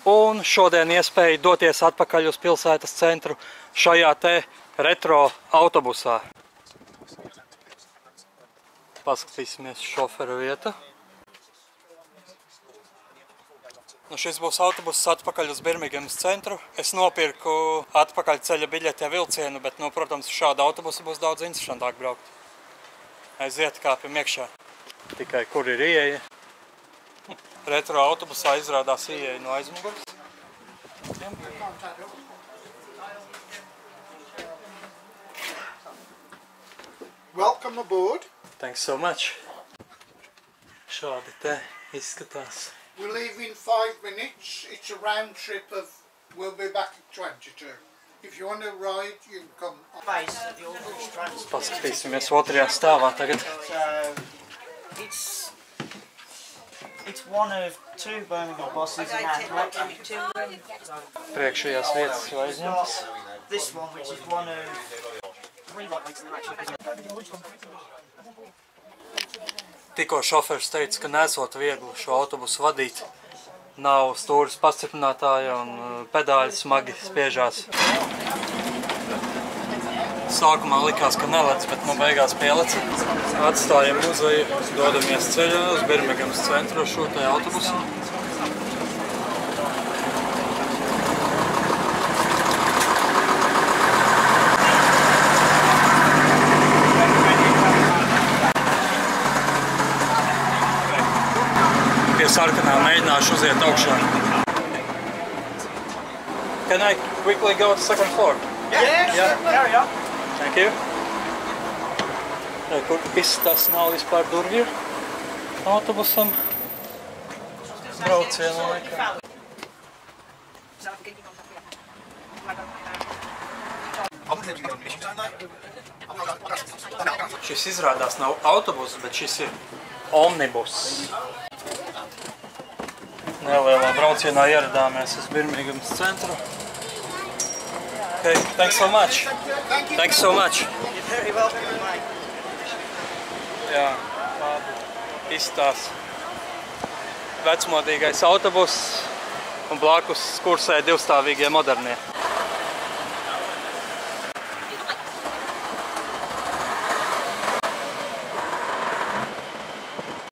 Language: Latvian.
Un šodien iespēja doties atpakaļ uz pilsētas centru šajā te retro autobusā. Paskatīsimies šoferu vietu. Nu, šis būs autobuss atpakaļ uz Birmingemas centru. Es nopirku atpakaļ ceļa biļeti vilcienu, bet, nu, protams, šāda autobusa būs daudz interesantāk braukt. Aiziet, kāpjam iekšā. Tikai kur ir ieeja. Retro autobusā izrādās ieeja no aizmuguras. Welcome aboard. Thanks so much. Šādi te izskatās. We'll leave in 5 minutes. It's a round trip of, we'll be back at 22. If you want to ride, you can come. Paskatīsimies otrajā stāvā tagad. It's one of 2 Birmingham buses in our Priekšējās vietas jau aizņemtas. This one, which is one of 3 lightweights in the Tikko šofers teica, ka nesot viegli šo autobusu vadīt. Nav stūris pastiprinātāja un pedāļi smagi spiežās. Sākumā likās, ka nelec, bet nu beigās pielec. Atstājam muzeju, dodamies ceļā uz Birmingemas centru šo te autobusu. Pie sarkanā mēģināšu uziet augšā. Can I quickly go to the second floor? Yeah. Carry on. Thank you. Kur izstās nav vispār durvju autobusam. Braucienu laikā. Šis izrādās nav autobus, bet šis ir omnibus. Nelielā braucienā ieradāmies uz Birmingemas centru. Okay, thanks so much. Thanks so much. You're very welcome, mate. Jā, tāda izstās vecmodīgais autobuss un blakus kursē divstāvīgie modernie.